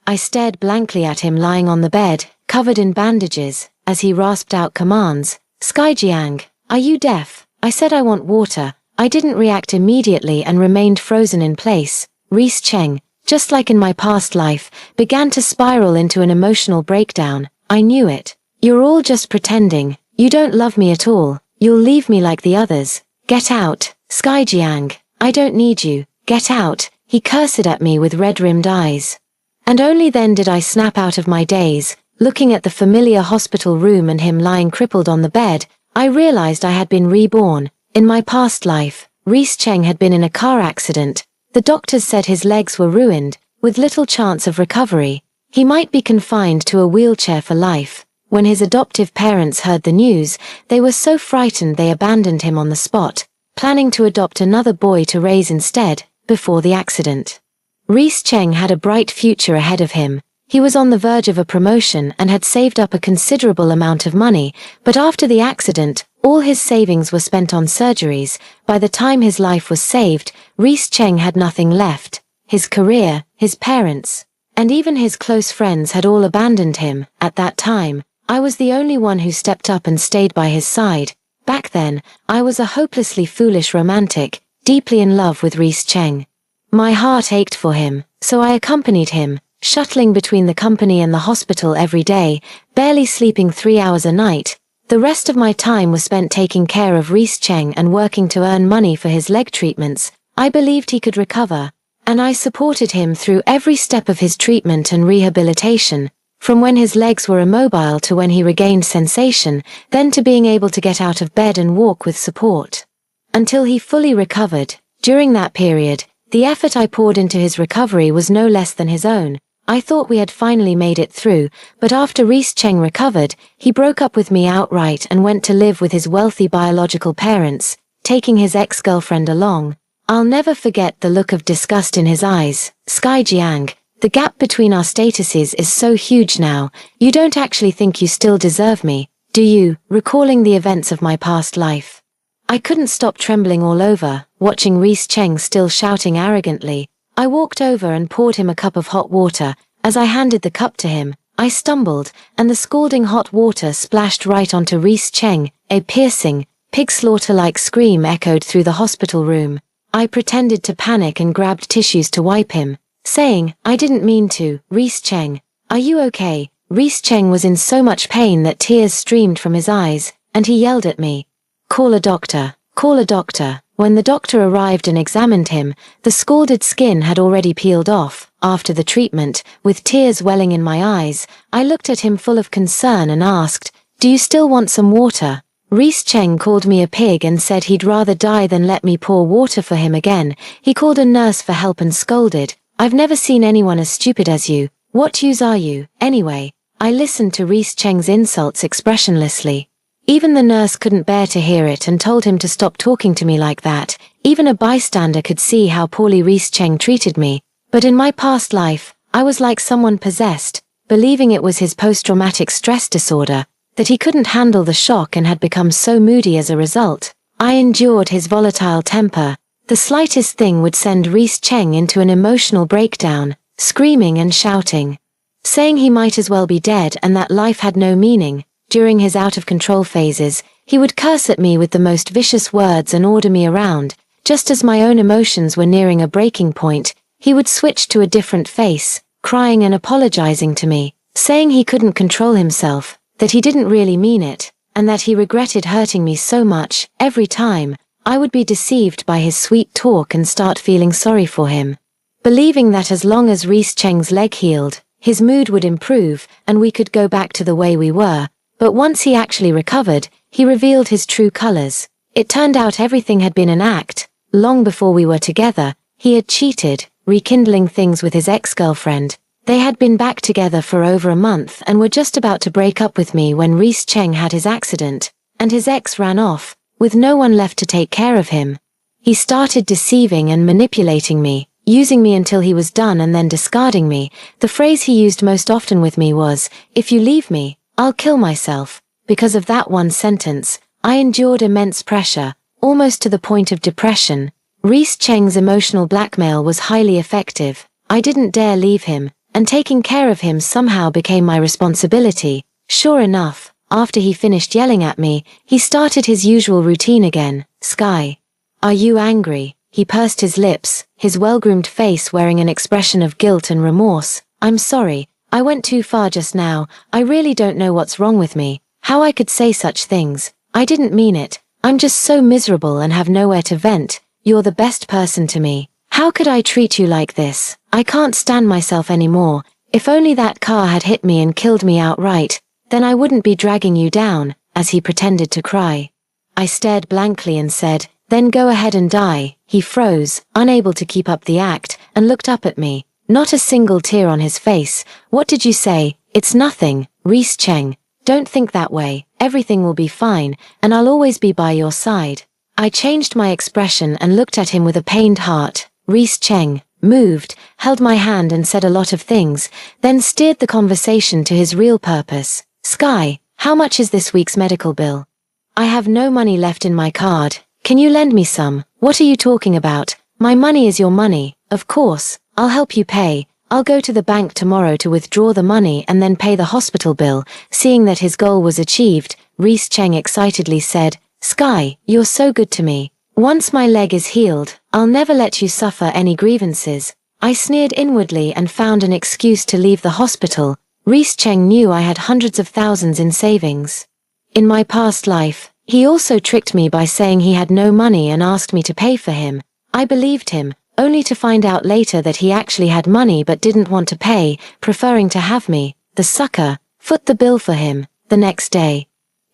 I stared blankly at him lying on the bed, covered in bandages, as he rasped out commands. Skyjiang, are you deaf? I said I want water. I didn't react immediately and remained frozen in place. Reese Cheng, just like in my past life, began to spiral into an emotional breakdown. I knew it. You're all just pretending. You don't love me at all. You'll leave me like the others. Get out, Skyjiang. I don't need you. Get out, he cursed at me with red-rimmed eyes. And only then did I snap out of my daze. Looking at the familiar hospital room and him lying crippled on the bed, I realized I had been reborn. In my past life, Reese Cheng had been in a car accident. The doctors said his legs were ruined, with little chance of recovery. He might be confined to a wheelchair for life. When his adoptive parents heard the news, they were so frightened they abandoned him on the spot, planning to adopt another boy to raise instead, before the accident. Reese Cheng had a bright future ahead of him. He was on the verge of a promotion and had saved up a considerable amount of money, but after the accident, all his savings were spent on surgeries. By the time his life was saved, Reese Cheng had nothing left. His career, his parents, and even his close friends had all abandoned him. At that time, I was the only one who stepped up and stayed by his side. Back then, I was a hopelessly foolish romantic, deeply in love with Reese Cheng. My heart ached for him, so I accompanied him, shuttling between the company and the hospital every day, barely sleeping 3 hours a night. The rest of my time was spent taking care of Reese Cheng and working to earn money for his leg treatments. I believed he could recover, and I supported him through every step of his treatment and rehabilitation, from when his legs were immobile to when he regained sensation, then to being able to get out of bed and walk with support. Until he fully recovered. During that period, the effort I poured into his recovery was no less than his own. I thought we had finally made it through, but after Reese Cheng recovered, he broke up with me outright and went to live with his wealthy biological parents, taking his ex-girlfriend along. I'll never forget the look of disgust in his eyes. Skyjiang, the gap between our statuses is so huge now. You don't actually think you still deserve me, do you? Recalling the events of my past life, I couldn't stop trembling all over, watching Reese Cheng still shouting arrogantly. I walked over and poured him a cup of hot water. As I handed the cup to him, I stumbled, and the scalding hot water splashed right onto Reese Cheng. A piercing, pig slaughter-like scream echoed through the hospital room. I pretended to panic and grabbed tissues to wipe him, saying, I didn't mean to. Reese Cheng, are you okay? Reese Cheng was in so much pain that tears streamed from his eyes, and he yelled at me. Call a doctor. Call a doctor. When the doctor arrived and examined him, the scalded skin had already peeled off. After the treatment, with tears welling in my eyes, I looked at him full of concern and asked, do you still want some water? Reese Cheng called me a pig and said he'd rather die than let me pour water for him again. He called a nurse for help and scolded, I've never seen anyone as stupid as you. What use are you, anyway? I listened to Reese Cheng's insults expressionlessly. Even the nurse couldn't bear to hear it and told him to stop talking to me like that. Even a bystander could see how poorly Reese Cheng treated me. But in my past life, I was like someone possessed, believing it was his post-traumatic stress disorder, that he couldn't handle the shock and had become so moody as a result. I endured his volatile temper. The slightest thing would send Reese Cheng into an emotional breakdown, screaming and shouting, saying he might as well be dead and that life had no meaning. During his out-of-control phases, he would curse at me with the most vicious words and order me around. Just as my own emotions were nearing a breaking point, he would switch to a different face, crying and apologizing to me, saying he couldn't control himself, that he didn't really mean it, and that he regretted hurting me so much. Every time, I would be deceived by his sweet talk and start feeling sorry for him, believing that as long as Reese Cheng's leg healed, his mood would improve and we could go back to the way we were. But once he actually recovered, he revealed his true colors. It turned out everything had been an act. Long before we were together, he had cheated, rekindling things with his ex-girlfriend. They had been back together for over a month and were just about to break up with me when Reese Cheng had his accident, and his ex ran off, with no one left to take care of him. He started deceiving and manipulating me, using me until he was done and then discarding me. The phrase he used most often with me was, if you leave me, I'll kill myself. Because of that one sentence, I endured immense pressure, almost to the point of depression. Reese Cheng's emotional blackmail was highly effective. I didn't dare leave him, and taking care of him somehow became my responsibility. Sure enough, after he finished yelling at me, he started his usual routine again. Sky. Are you angry? He pursed his lips, his well-groomed face wearing an expression of guilt and remorse. I'm sorry, I went too far just now. I really don't know what's wrong with me, how I could say such things. I didn't mean it. I'm just so miserable and have nowhere to vent. You're the best person to me. How could I treat you like this? I can't stand myself anymore. If only that car had hit me and killed me outright, then I wouldn't be dragging you down, as he pretended to cry. I stared blankly and said, then go ahead and die. He froze, unable to keep up the act, and looked up at me. Not a single tear on his face. What did you say? It's nothing, Reese Cheng. Don't think that way. Everything will be fine, and I'll always be by your side. I changed my expression and looked at him with a pained heart. Reese Cheng moved, held my hand and said a lot of things, then steered the conversation to his real purpose. Sky, how much is this week's medical bill? I have no money left in my card. Can you lend me some? What are you talking about? My money is your money. Of course, I'll help you pay. I'll go to the bank tomorrow to withdraw the money and then pay the hospital bill. Seeing that his goal was achieved, Reese Cheng excitedly said, Sky, you're so good to me. Once my leg is healed, I'll never let you suffer any grievances. I sneered inwardly and found an excuse to leave the hospital. Reese Cheng knew I had hundreds of thousands in savings. In my past life, he also tricked me by saying he had no money and asked me to pay for him. I believed him, only to find out later that he actually had money but didn't want to pay, preferring to have me, the sucker, foot the bill for him. The next day,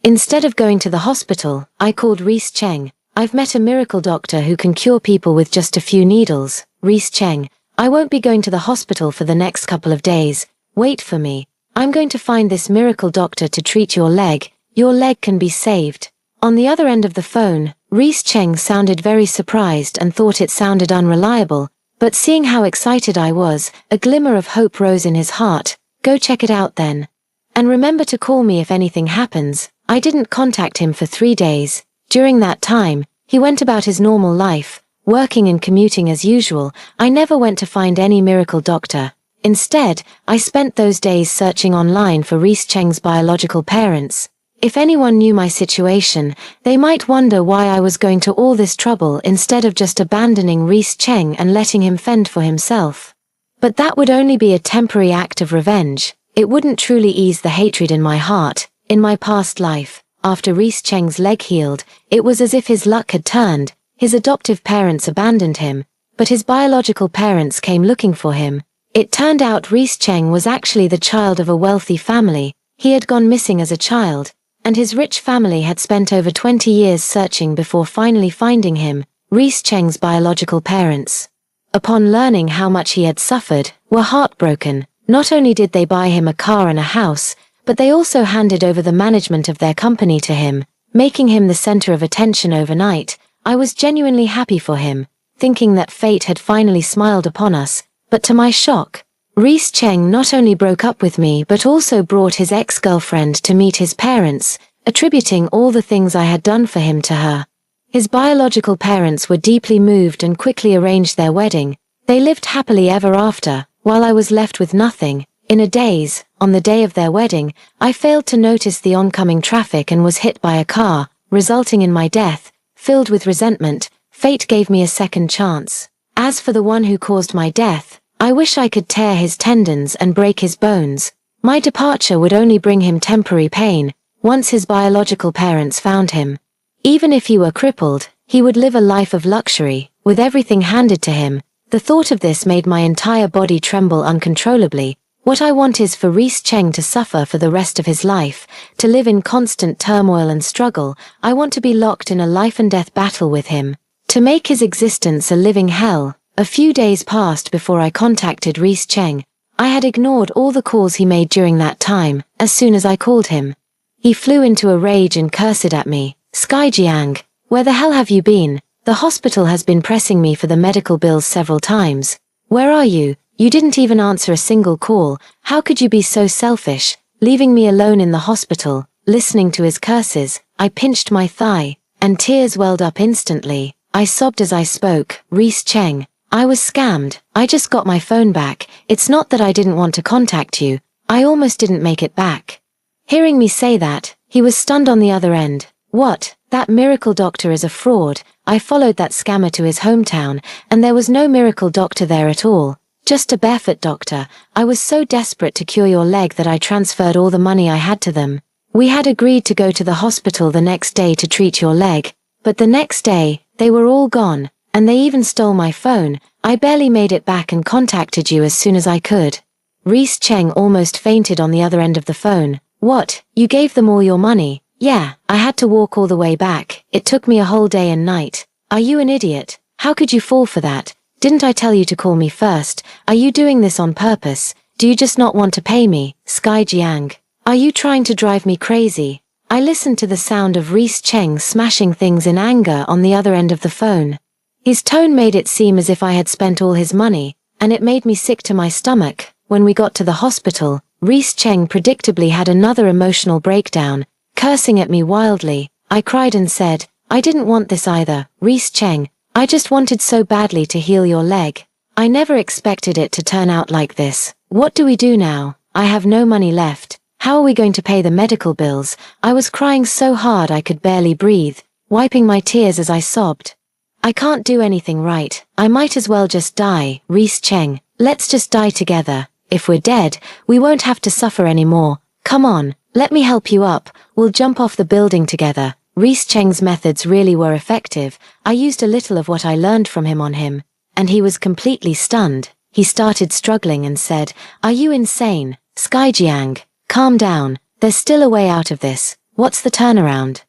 instead of going to the hospital, I called Reese Cheng. I've met a miracle doctor who can cure people with just a few needles. Reese Cheng, I won't be going to the hospital for the next couple of days. Wait for me. I'm going to find this miracle doctor to treat your leg. Your leg can be saved. On the other end of the phone, Reese Cheng sounded very surprised and thought it sounded unreliable, but seeing how excited I was, a glimmer of hope rose in his heart. Go check it out then. And remember to call me if anything happens. I didn't contact him for 3 days. During that time, he went about his normal life, working and commuting as usual. I never went to find any miracle doctor. Instead, I spent those days searching online for Reese Cheng's biological parents. If anyone knew my situation, they might wonder why I was going to all this trouble instead of just abandoning Reese Cheng and letting him fend for himself. But that would only be a temporary act of revenge. It wouldn't truly ease the hatred in my heart. In my past life, after Reese Cheng's leg healed, it was as if his luck had turned. His adoptive parents abandoned him, but his biological parents came looking for him. It turned out Reese Cheng was actually the child of a wealthy family. He had gone missing as a child, and his rich family had spent over 20 years searching before finally finding him. Reese Cheng's biological parents, upon learning how much he had suffered, were heartbroken. Not only did they buy him a car and a house, but they also handed over the management of their company to him, making him the center of attention overnight. I was genuinely happy for him, thinking that fate had finally smiled upon us, but to my shock, Reese Cheng not only broke up with me but also brought his ex-girlfriend to meet his parents, attributing all the things I had done for him to her. His biological parents were deeply moved and quickly arranged their wedding. They lived happily ever after, while I was left with nothing. In a daze, on the day of their wedding, I failed to notice the oncoming traffic and was hit by a car, resulting in my death. Filled with resentment, fate gave me a second chance. As for the one who caused my death, I wish I could tear his tendons and break his bones. My departure would only bring him temporary pain, once his biological parents found him. Even if he were crippled, he would live a life of luxury, with everything handed to him. The thought of this made my entire body tremble uncontrollably. What I want is for Reese Cheng to suffer for the rest of his life, to live in constant turmoil and struggle. I want to be locked in a life and death battle with him, to make his existence a living hell. A few days passed before I contacted Reese Cheng. I had ignored all the calls he made during that time. As soon as I called him, he flew into a rage and cursed at me. Skyjiang, where the hell have you been? The hospital has been pressing me for the medical bills several times. Where are you? You didn't even answer a single call. How could you be so selfish, leaving me alone in the hospital? Listening to his curses, I pinched my thigh, and tears welled up instantly. I sobbed as I spoke. Reese Cheng, I was scammed. I just got my phone back. It's not that I didn't want to contact you. I almost didn't make it back." Hearing me say that, he was stunned on the other end. What? That miracle doctor is a fraud. I followed that scammer to his hometown, and there was no miracle doctor there at all. Just a barefoot doctor. I was so desperate to cure your leg that I transferred all the money I had to them. We had agreed to go to the hospital the next day to treat your leg, but the next day, they were all gone, and they even stole my phone. I barely made it back and contacted you as soon as I could." Reese Cheng almost fainted on the other end of the phone. "What? You gave them all your money?" "Yeah, I had to walk all the way back. It took me a whole day and night." "Are you an idiot? How could you fall for that? Didn't I tell you to call me first? Are you doing this on purpose? Do you just not want to pay me, Sky Jiang? Are you trying to drive me crazy?" I listened to the sound of Reese Cheng smashing things in anger on the other end of the phone. His tone made it seem as if I had spent all his money, and it made me sick to my stomach. When we got to the hospital, Reese Cheng predictably had another emotional breakdown, cursing at me wildly. I cried and said, "I didn't want this either, Reese Cheng. I just wanted so badly to heal your leg. I never expected it to turn out like this. What do we do now? I have no money left. How are we going to pay the medical bills?" I was crying so hard I could barely breathe, wiping my tears as I sobbed. "I can't do anything right. I might as well just die, Reese Cheng. Let's just die together. If we're dead, we won't have to suffer anymore. Come on, let me help you up. We'll jump off the building together." Reese Cheng's methods really were effective. I used a little of what I learned from him on him, and he was completely stunned. He started struggling and said, "Are you insane? Sky Jiang, calm down. There's still a way out of this. What's the turnaround?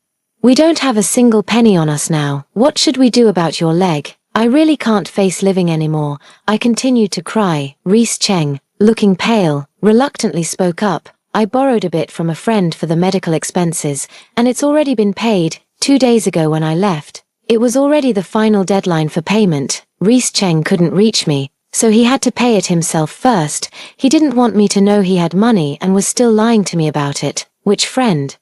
We don't have a single penny on us now. What should we do about your leg? I really can't face living anymore." I continued to cry. Reese Cheng, looking pale, reluctantly spoke up. "I borrowed a bit from a friend for the medical expenses, and it's already been paid 2 days ago when I left. It was already the final deadline for payment. Reese Cheng couldn't reach me, so he had to pay it himself first. He didn't want me to know he had money and was still lying to me about it." "Which friend?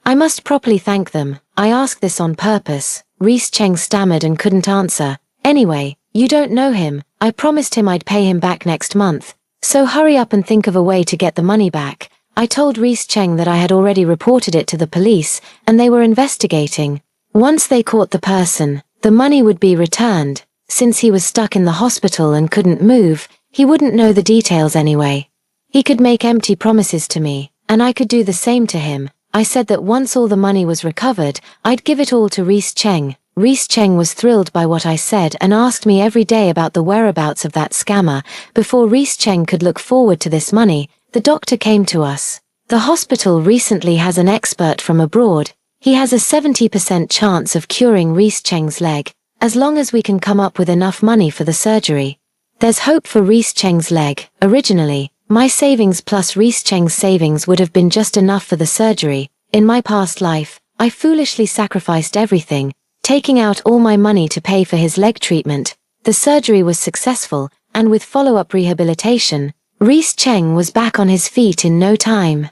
I must properly thank them. I asked this on purpose." Reese Cheng stammered and couldn't answer. "Anyway, you don't know him. I promised him I'd pay him back next month. So hurry up and think of a way to get the money back." I told Reese Cheng that I had already reported it to the police, and they were investigating. Once they caught the person, the money would be returned. Since he was stuck in the hospital and couldn't move, he wouldn't know the details anyway. He could make empty promises to me, and I could do the same to him. I said that once all the money was recovered, I'd give it all to Reese Cheng. Reese Cheng was thrilled by what I said and asked me every day about the whereabouts of that scammer. Before Reese Cheng could look forward to this money, the doctor came to us. "The hospital recently has an expert from abroad. He has a 70% chance of curing Reese Cheng's leg, as long as we can come up with enough money for the surgery. There's hope for Reese Cheng's leg." Originally, my savings plus Reese Cheng's savings would have been just enough for the surgery. In my past life, I foolishly sacrificed everything, taking out all my money to pay for his leg treatment. The surgery was successful, and with follow-up rehabilitation, Reese Cheng was back on his feet in no time.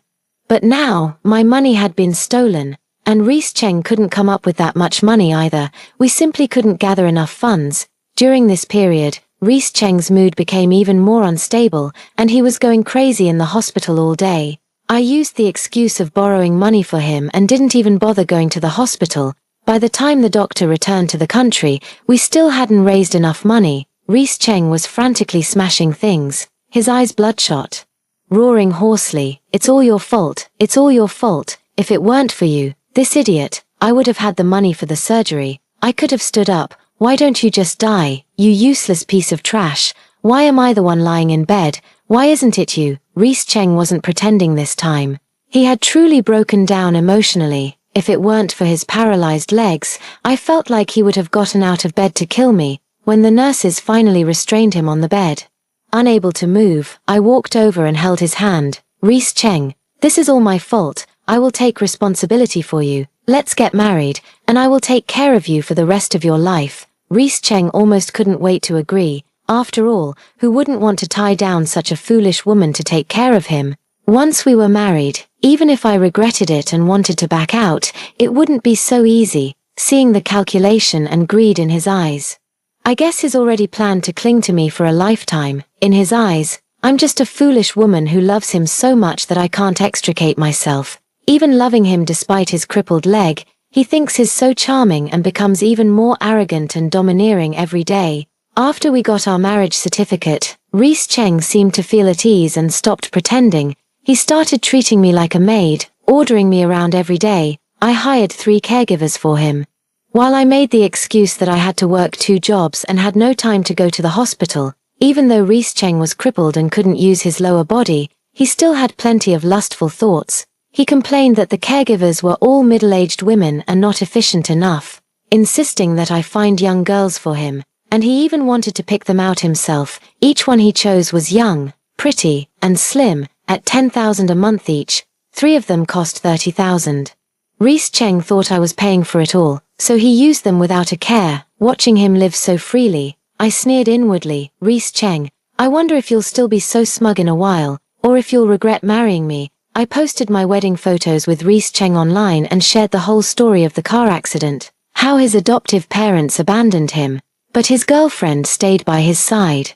But now, my money had been stolen, and Reese Cheng couldn't come up with that much money either. We simply couldn't gather enough funds. During this period, Reese Cheng's mood became even more unstable, and he was going crazy in the hospital all day. I used the excuse of borrowing money for him and didn't even bother going to the hospital. By the time the doctor returned to the country, we still hadn't raised enough money. Reese Cheng was frantically smashing things, his eyes bloodshot, roaring hoarsely, "It's all your fault, it's all your fault. If it weren't for you, this idiot, I would have had the money for the surgery. I could have stood up. Why don't you just die, you useless piece of trash? Why am I the one lying in bed? Why isn't it you?" Reese Cheng wasn't pretending this time. He had truly broken down emotionally. If it weren't for his paralyzed legs, I felt like he would have gotten out of bed to kill me. When the nurses finally restrained him on the bed, unable to move, I walked over and held his hand. "Reese Cheng, this is all my fault. I will take responsibility for you. Let's get married, and I will take care of you for the rest of your life." Reese Cheng almost couldn't wait to agree. After all, who wouldn't want to tie down such a foolish woman to take care of him? Once we were married, even if I regretted it and wanted to back out, it wouldn't be so easy, seeing the calculation and greed in his eyes. I guess he's already planned to cling to me for a lifetime. In his eyes, I'm just a foolish woman who loves him so much that I can't extricate myself. Even loving him despite his crippled leg, he thinks he's so charming and becomes even more arrogant and domineering every day. After we got our marriage certificate, Reese Cheng seemed to feel at ease and stopped pretending. He started treating me like a maid, ordering me around every day. I hired 3 caregivers for him. While I made the excuse that I had to work 2 jobs and had no time to go to the hospital, even though Reese Cheng was crippled and couldn't use his lower body, he still had plenty of lustful thoughts. He complained that the caregivers were all middle-aged women and not efficient enough, insisting that I find young girls for him, and he even wanted to pick them out himself. Each one he chose was young, pretty, and slim, at $10,000 a month each. 3 of them cost $30,000. Reese Cheng thought I was paying for it all, so he used them without a care, watching him live so freely. I sneered inwardly. Reese Cheng, I wonder if you'll still be so smug in a while, or if you'll regret marrying me. I posted my wedding photos with Reese Cheng online and shared the whole story of the car accident, how his adoptive parents abandoned him, but his girlfriend stayed by his side.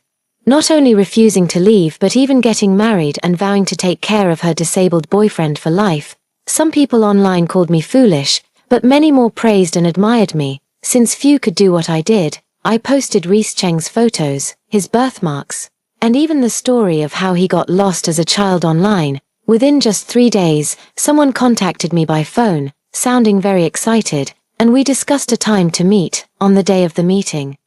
Not only refusing to leave but even getting married and vowing to take care of her disabled boyfriend for life. Some people online called me foolish, but many more praised and admired me. Since few could do what I did, I posted Reese Cheng's photos, his birthmarks, and even the story of how he got lost as a child online. Within just 3 days, someone contacted me by phone, sounding very excited, and we discussed a time to meet. On the day of the meeting,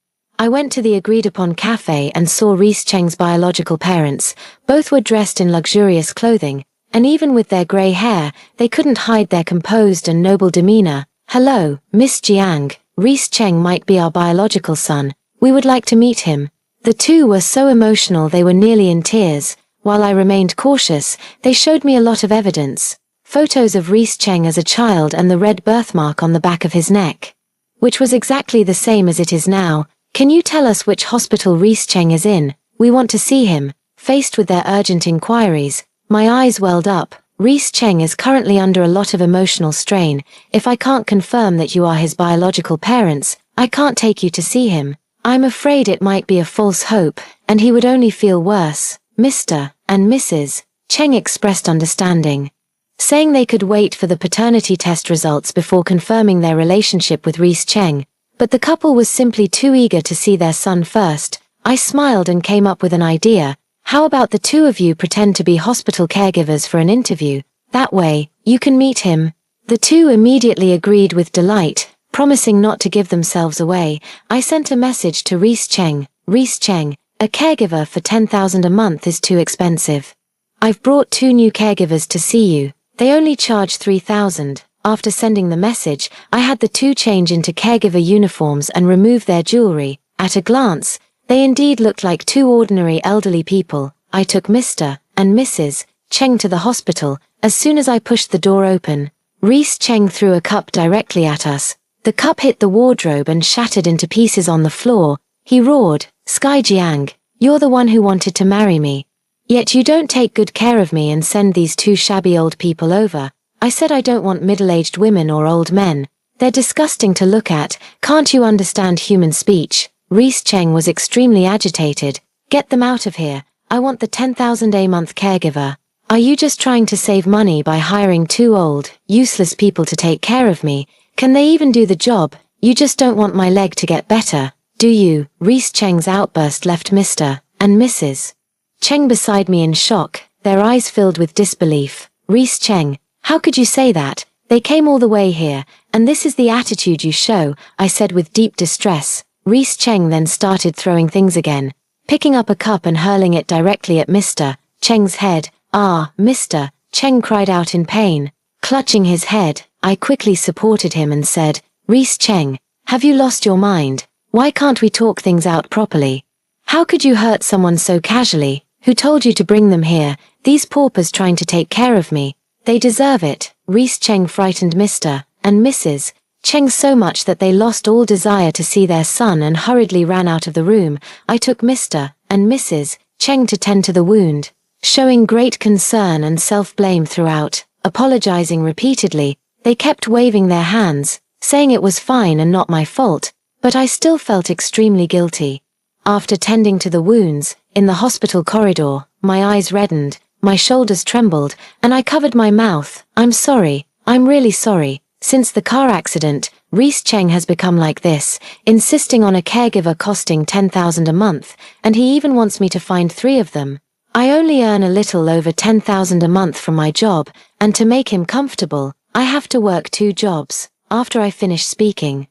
I went to the agreed-upon cafe and saw Reese Cheng's biological parents. Both were dressed in luxurious clothing, and even with their grey hair, they couldn't hide their composed and noble demeanor. Hello, Miss Jiang. Reese Cheng might be our biological son. We would like to meet him. The 2 were so emotional they were nearly in tears. While I remained cautious, they showed me a lot of evidence. Photos of Reese Cheng as a child and the red birthmark on the back of his neck, which was exactly the same as it is now. Can you tell us which hospital Reese Cheng is in? We want to see him. Faced with their urgent inquiries, my eyes welled up. Reese Cheng is currently under a lot of emotional strain. If I can't confirm that you are his biological parents, I can't take you to see him. I'm afraid it might be a false hope, and he would only feel worse. Mr. and Mrs. Cheng expressed understanding, saying they could wait for the paternity test results before confirming their relationship with Reese Cheng, but the couple was simply too eager to see their son first. I smiled and came up with an idea. How about the 2 of you pretend to be hospital caregivers for an interview? That way, you can meet him. The 2 immediately agreed with delight, promising not to give themselves away. I sent a message to Reese Cheng. Reese Cheng, a caregiver for $10,000 a month is too expensive. I've brought 2 new caregivers to see you. They only charge $3,000. After sending the message, I had the 2 change into caregiver uniforms and remove their jewelry. At a glance, they indeed looked like 2 ordinary elderly people. I took Mr. and Mrs. Cheng to the hospital. As soon as I pushed the door open, Reese Cheng threw a cup directly at us. The cup hit the wardrobe and shattered into pieces on the floor. He roared, "Sky Jiang, you're the one who wanted to marry me. Yet you don't take good care of me and send these 2 shabby old people over." I said I don't want middle-aged women or old men. They're disgusting to look at. Can't you understand human speech? Reese Cheng was extremely agitated. Get them out of here. I want the $10,000 a month caregiver. Are you just trying to save money by hiring 2 old, useless people to take care of me? Can they even do the job? You just don't want my leg to get better, do you? Reese Cheng's outburst left Mr. and Mrs. Cheng beside me in shock, their eyes filled with disbelief. Reese Cheng, how could you say that? They came all the way here, and this is the attitude you show, I said with deep distress. Reese Cheng then started throwing things again, picking up a cup and hurling it directly at Mr. Cheng's head. "Ah, Mr. Cheng cried out in pain. Clutching his head, I quickly supported him and said, "Reese Cheng, have you lost your mind? Why can't we talk things out properly? How could you hurt someone so casually? Who told you to bring them here? These paupers trying to take care of me. They deserve it." Reese Cheng frightened Mr. and Mrs. Cheng so much that they lost all desire to see their son and hurriedly ran out of the room. I took Mr. and Mrs. Cheng to tend to the wound, showing great concern and self-blame throughout, apologizing repeatedly. They kept waving their hands, saying it was fine and not my fault. But I still felt extremely guilty. After tending to the wounds, in the hospital corridor, my eyes reddened, my shoulders trembled, and I covered my mouth. I'm sorry, I'm really sorry. Since the car accident, Reese Cheng has become like this, insisting on a caregiver costing $10,000 a month, and he even wants me to find 3 of them. I only earn a little over $10,000 a month from my job, and to make him comfortable, I have to work 2 jobs. After I finish speaking,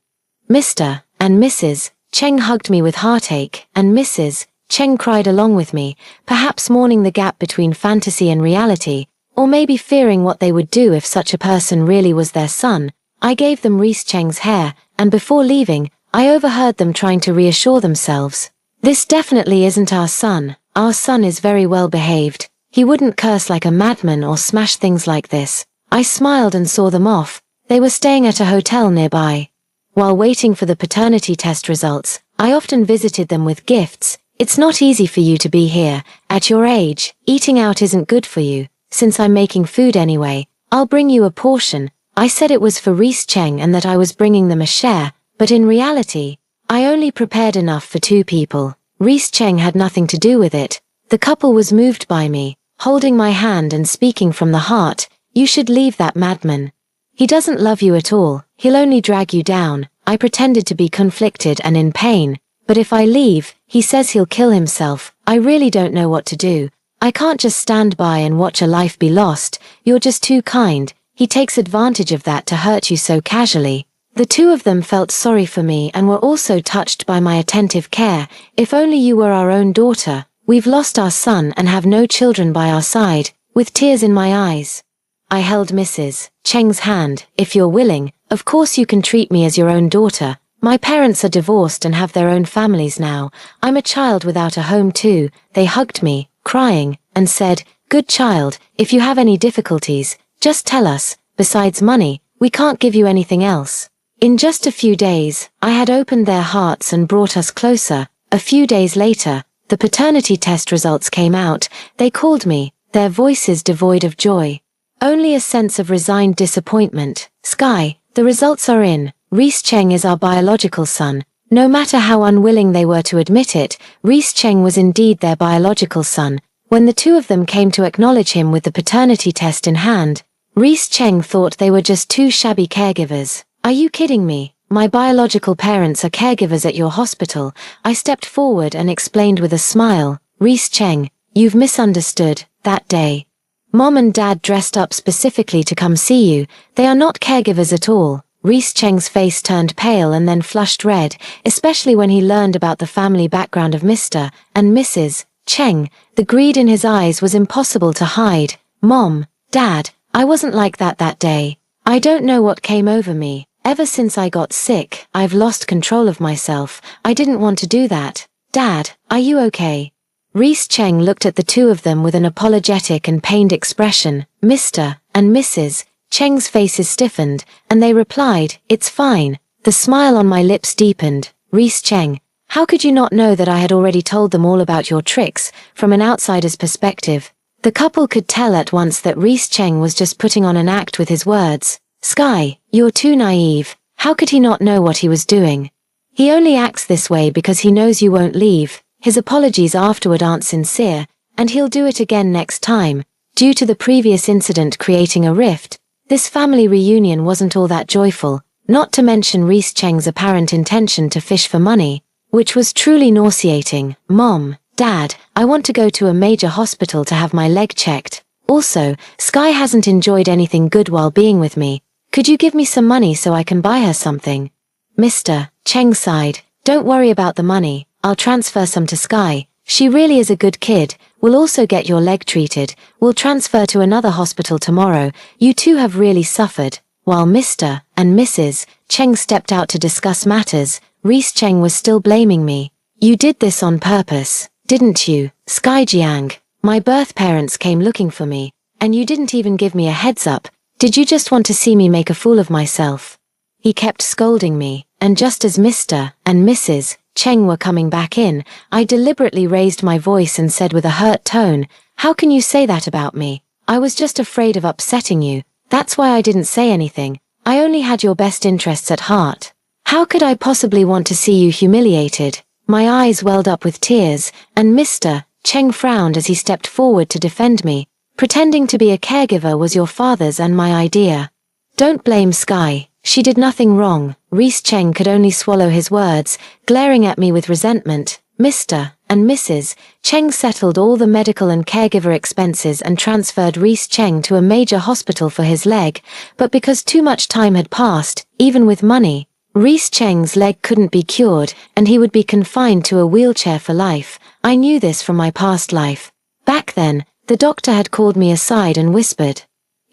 Mr. and Mrs. Cheng hugged me with heartache, and Mrs. Cheng cried along with me, perhaps mourning the gap between fantasy and reality, or maybe fearing what they would do if such a person really was their son. I gave them Reese Cheng's hair, and before leaving, I overheard them trying to reassure themselves. This definitely isn't our son. Our son is very well behaved. He wouldn't curse like a madman or smash things like this. I smiled and saw them off. They were staying at a hotel nearby. While waiting for the paternity test results, I often visited them with gifts. It's not easy for you to be here. At your age, eating out isn't good for you. Since I'm making food anyway, I'll bring you a portion. I said it was for Reese Cheng and that I was bringing them a share, but in reality, I only prepared enough for 2 people. Reese Cheng had nothing to do with it. The couple was moved by me, holding my hand and speaking from the heart. You should leave that madman. He doesn't love you at all. He'll only drag you down. I pretended to be conflicted and in pain, but if I leave, he says he'll kill himself. I really don't know what to do. I can't just stand by and watch a life be lost. You're just too kind. He takes advantage of that to hurt you so casually. The 2 of them felt sorry for me and were also touched by my attentive care. If only you were our own daughter. We've lost our son and have no children by our side, with tears in my eyes. I held Mrs. Cheng's hand. If you're willing, of course you can treat me as your own daughter. My parents are divorced and have their own families now. I'm a child without a home too. They hugged me, crying, and said, "Good child, if you have any difficulties, just tell us. Besides money, we can't give you anything else." In just a few days, I had opened their hearts and brought us closer. A few days later, the paternity test results came out. They called me, their voices devoid of joy. Only a sense of resigned disappointment. "Sky, the results are in. Reese Cheng is our biological son." No matter how unwilling they were to admit it, Reese Cheng was indeed their biological son. When the 2 of them came to acknowledge him with the paternity test in hand, Reese Cheng thought they were just 2 shabby caregivers. "Are you kidding me? My biological parents are caregivers at your hospital." I stepped forward and explained with a smile, "Reese Cheng, you've misunderstood. That day, Mom and Dad dressed up specifically to come see you. They are not caregivers at all." Reese Cheng's face turned pale and then flushed red, especially when he learned about the family background of Mr. and Mrs. Cheng. The greed in his eyes was impossible to hide. "Mom, Dad, I wasn't like that day. I don't know what came over me. Ever since I got sick, I've lost control of myself. I didn't want to do that. Dad, are you okay?" Reese Cheng looked at the 2 of them with an apologetic and pained expression. Mr. and Mrs. Cheng's faces stiffened, and they replied, "It's fine." The smile on my lips deepened. "Reese Cheng, how could you not know that I had already told them all about your tricks?" From an outsider's perspective, the couple could tell at once that Reese Cheng was just putting on an act with his words. "Sky, you're too naive. How could he not know what he was doing? He only acts this way because he knows you won't leave. His apologies afterward aren't sincere, and he'll do it again next time." Due to the previous incident creating a rift, this family reunion wasn't all that joyful, not to mention Reese Cheng's apparent intention to fish for money, which was truly nauseating. "Mom, Dad, I want to go to a major hospital to have my leg checked. Also, Sky hasn't enjoyed anything good while being with me. Could you give me some money so I can buy her something?" Mr. Cheng sighed. "Don't worry about the money. I'll transfer some to Sky. She really is a good kid. We'll also get your leg treated. We'll transfer to another hospital tomorrow. You 2 have really suffered." While Mr. and Mrs. Cheng stepped out to discuss matters, Reese Cheng was still blaming me. "You did this on purpose, didn't you, Sky Jiang? My birth parents came looking for me, and you didn't even give me a heads up. Did you just want to see me make a fool of myself?" He kept scolding me, and just as Mr. and Mrs. Cheng were coming back in, I deliberately raised my voice and said with a hurt tone, "How can you say that about me? I was just afraid of upsetting you. That's why I didn't say anything. I only had your best interests at heart." How could I possibly want to see you humiliated? My eyes welled up with tears, and Mr. Cheng frowned as he stepped forward to defend me. Pretending to be a caregiver was your father's and my idea. Don't blame Sky. She did nothing wrong. Reese Cheng could only swallow his words, glaring at me with resentment. Mr. and Mrs. Cheng settled all the medical and caregiver expenses and transferred Reese Cheng to a major hospital for his leg, but because too much time had passed, even with money, Reese Cheng's leg couldn't be cured and he would be confined to a wheelchair for life. I knew this from my past life. Back then, the doctor had called me aside and whispered,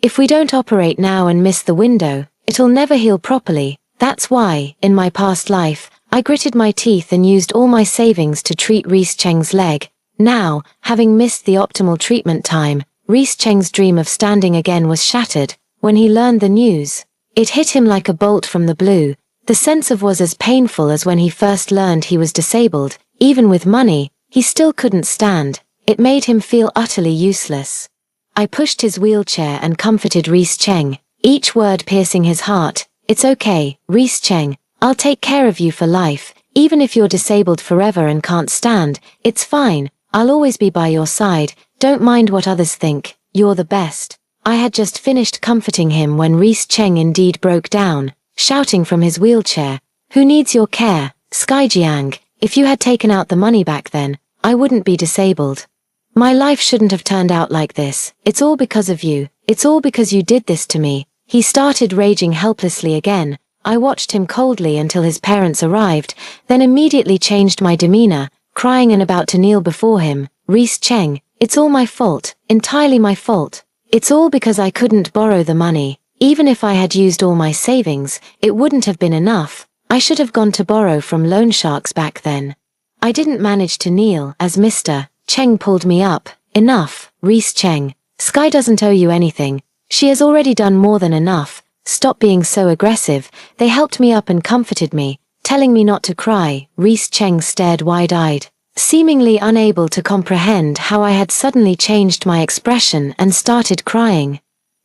"If we don't operate now and miss the window, it'll never heal properly." That's why, in my past life, I gritted my teeth and used all my savings to treat Reese Cheng's leg. Now, having missed the optimal treatment time, Reese Cheng's dream of standing again was shattered. When he learned the news, it hit him like a bolt from the blue. The sense of was as painful as when he first learned he was disabled. Even with money, he still couldn't stand. It made him feel utterly useless. I pushed his wheelchair and comforted Reese Cheng, each word piercing his heart. "It's okay, Reese Cheng. I'll take care of you for life. Even if you're disabled forever and can't stand, it's fine. I'll always be by your side. Don't mind what others think. You're the best." I had just finished comforting him when Reese Cheng indeed broke down, shouting from his wheelchair, "Who needs your care, Sky Jiang? If you had taken out the money back then, I wouldn't be disabled. My life shouldn't have turned out like this. It's all because of you. It's all because you did this to me." He started raging helplessly again. I watched him coldly until his parents arrived, then immediately changed my demeanor, crying and about to kneel before him. "Reese Cheng, it's all my fault, entirely my fault. It's all because I couldn't borrow the money. Even if I had used all my savings, it wouldn't have been enough. I should have gone to borrow from loan sharks back then." I didn't manage to kneel as Mr. Cheng pulled me up. "Enough, Reese Cheng. Sky doesn't owe you anything. She has already done more than enough. Stop being so aggressive." They helped me up and comforted me, telling me not to cry. Reese Cheng stared wide-eyed, seemingly unable to comprehend how I had suddenly changed my expression and started crying.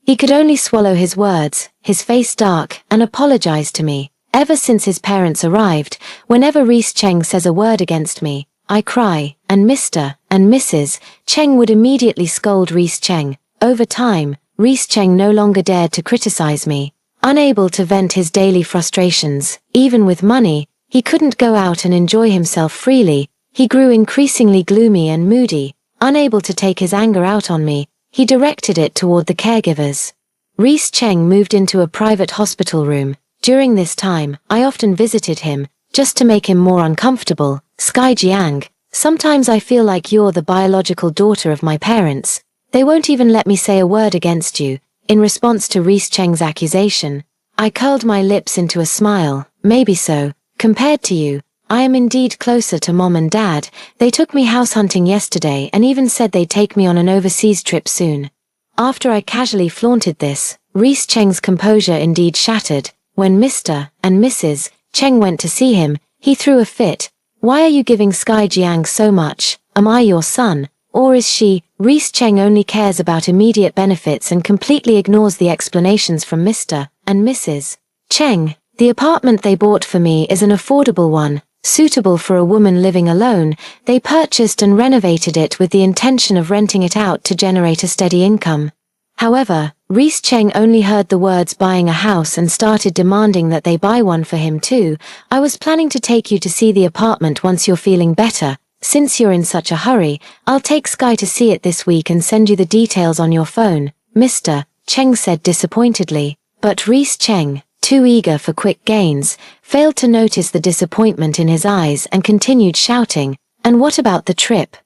He could only swallow his words, his face dark, and apologize to me. Ever since his parents arrived, whenever Reese Cheng says a word against me, I cry, and Mr. and Mrs. Cheng would immediately scold Reese Cheng. Over time, Reese Cheng no longer dared to criticize me. Unable to vent his daily frustrations, even with money, he couldn't go out and enjoy himself freely. He grew increasingly gloomy and moody. Unable to take his anger out on me, he directed it toward the caregivers. Reese Cheng moved into a private hospital room. During this time, I often visited him, just to make him more uncomfortable. "Sky Jiang, sometimes I feel like you're the biological daughter of my parents. They won't even let me say a word against you." In response to Reese Cheng's accusation, I curled my lips into a smile. "Maybe so. Compared to you, I am indeed closer to Mom and Dad. They took me house hunting yesterday and even said they'd take me on an overseas trip soon." After I casually flaunted this, Reese Cheng's composure indeed shattered. When Mr. and Mrs. Cheng went to see him, he threw a fit. "Why are you giving Sky Jiang so much? Am I your son? Or is she?" Reese Cheng only cares about immediate benefits and completely ignores the explanations from Mr. and Mrs. Cheng. "The apartment they bought for me is an affordable one, suitable for a woman living alone. They purchased and renovated it with the intention of renting it out to generate a steady income." However, Reese Cheng only heard the words buying a house and started demanding that they buy one for him too. "I was planning to take you to see the apartment once you're feeling better. Since you're in such a hurry, I'll take Sky to see it this week and send you the details on your phone," Mr. Cheng said disappointedly. But Reese Cheng, too eager for quick gains, failed to notice the disappointment in his eyes and continued shouting, "And what about the trip?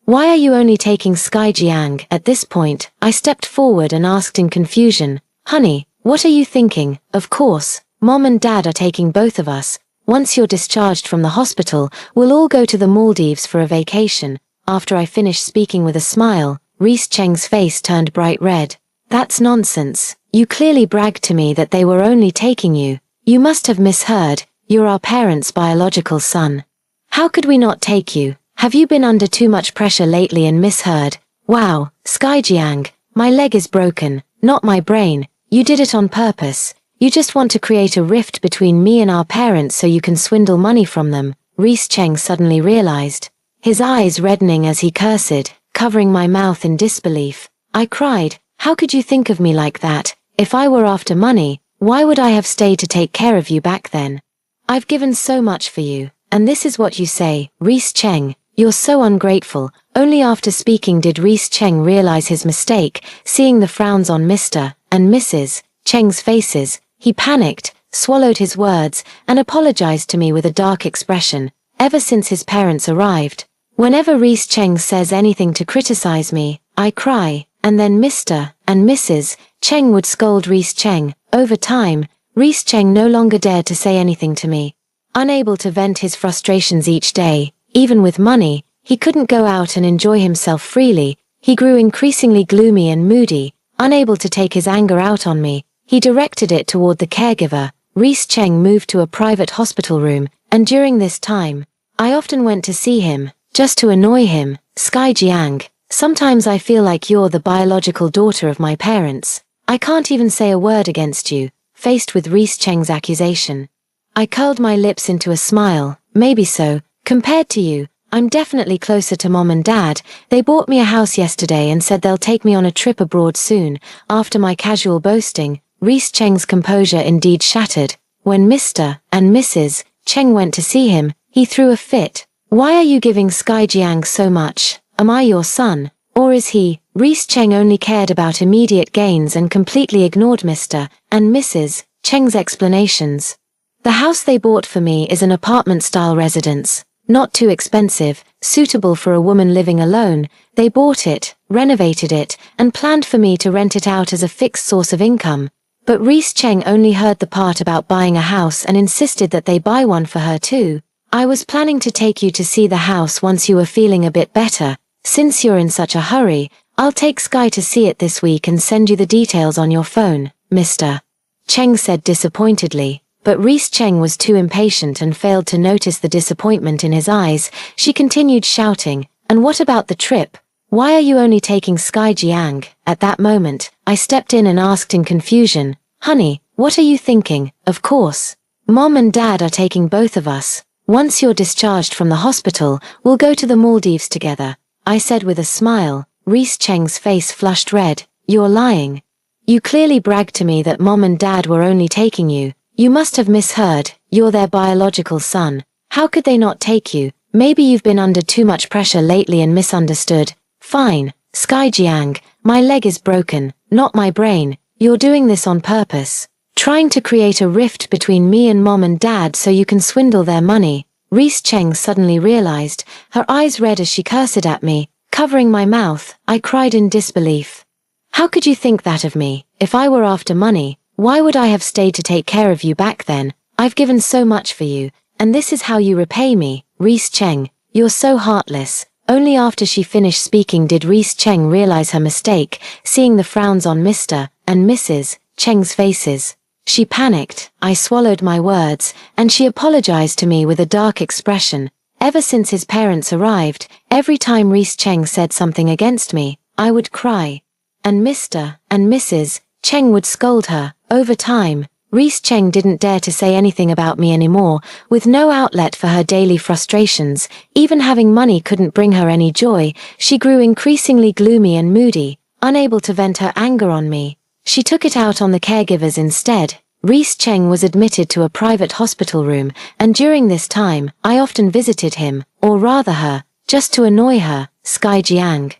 Why are you only taking Sky Jiang?" At this point, I stepped forward and asked in confusion, "Honey, what are you thinking? Of course, Mom and Dad are taking both of us. Once you're discharged from the hospital, we'll all go to the Maldives for a vacation." After I finished speaking with a smile, Reese Cheng's face turned bright red. "That's nonsense. You clearly bragged to me that they were only taking you. You must have misheard. You're our parents' biological son. How could we not take you? Have you been under too much pressure lately and misheard? Wow, Sky Jiang, my leg is broken, not my brain. You did it on purpose. You just want to create a rift between me and our parents so you can swindle money from them, Reese Cheng suddenly realized. His eyes reddening as he cursed, covering my mouth in disbelief. I cried, "How could you think of me like that? If I were after money, why would I have stayed to take care of you back then? I've given so much for you, and this is what you say, Reese Cheng. You're so ungrateful." Only after speaking did Reese Cheng realize his mistake, seeing the frowns on Mr. and Mrs. Cheng's faces. He panicked, swallowed his words, and apologized to me with a dark expression. Ever since his parents arrived, whenever Reese Cheng says anything to criticize me, I cry, and then Mr. and Mrs. Cheng would scold Reese Cheng. Over time, Reese Cheng no longer dared to say anything to me. Unable to vent his frustrations each day, even with money, he couldn't go out and enjoy himself freely. He grew increasingly gloomy and moody, unable to take his anger out on me. He directed it toward the caregiver. Reese Cheng moved to a private hospital room, and during this time, I often went to see him, just to annoy him. Sky Jiang, sometimes I feel like you're the biological daughter of my parents. I can't even say a word against you. Faced with Reese Cheng's accusation, I curled my lips into a smile. Maybe so. Compared to you, I'm definitely closer to Mom and Dad. They bought me a house yesterday and said they'll take me on a trip abroad soon. After my casual boasting, Reese Cheng's composure indeed shattered. When Mr. and Mrs. Cheng went to see him, he threw a fit. "Why are you giving Sky Jiang so much? Am I your son? Or is he?" Reese Cheng only cared about immediate gains and completely ignored Mr. and Mrs. Cheng's explanations. "The house they bought for me is an apartment-style residence. Not too expensive, suitable for a woman living alone. They bought it, renovated it, and planned for me to rent it out as a fixed source of income." But Reese Cheng only heard the part about buying a house and insisted that they buy one for her too. "I was planning to take you to see the house once you were feeling a bit better. Since you're in such a hurry, I'll take Sky to see it this week and send you the details on your phone, Mr. Cheng said disappointedly. But Reese Cheng was too impatient and failed to notice the disappointment in his eyes. She continued shouting, "And what about the trip? Why are you only taking Sky Jiang?" At that moment, I stepped in and asked in confusion, "Honey, what are you thinking? Of course. Mom and Dad are taking both of us. Once you're discharged from the hospital, we'll go to the Maldives together," I said with a smile. Reese Cheng's face flushed red. "You're lying. You clearly bragged to me that Mom and Dad were only taking you. You must have misheard. You're their biological son. How could they not take you? Maybe you've been under too much pressure lately and misunderstood." "Fine, Sky Jiang, my leg is broken, not my brain. You're doing this on purpose. Trying to create a rift between me and Mom and Dad so you can swindle their money." Reese Cheng suddenly realized, her eyes red as she cursed at me, covering my mouth. I cried in disbelief. "How could you think that of me? If I were after money, why would I have stayed to take care of you back then? I've given so much for you, and this is how you repay me, Reese Cheng. You're so heartless." Only after she finished speaking did Reese Cheng realize her mistake, seeing the frowns on Mr. and Mrs. Cheng's faces. She panicked. I swallowed my words, and she apologized to me with a dark expression. Ever since his parents arrived, every time Reese Cheng said something against me, I would cry. And Mr. and Mrs. Cheng would scold her. Over time, Reese Cheng didn't dare to say anything about me anymore. With no outlet for her daily frustrations, even having money couldn't bring her any joy. She grew increasingly gloomy and moody, unable to vent her anger on me. She took it out on the caregivers instead. Reese Cheng was admitted to a private hospital room, and during this time, I often visited him, or rather her, just to annoy her. Sky Jiang,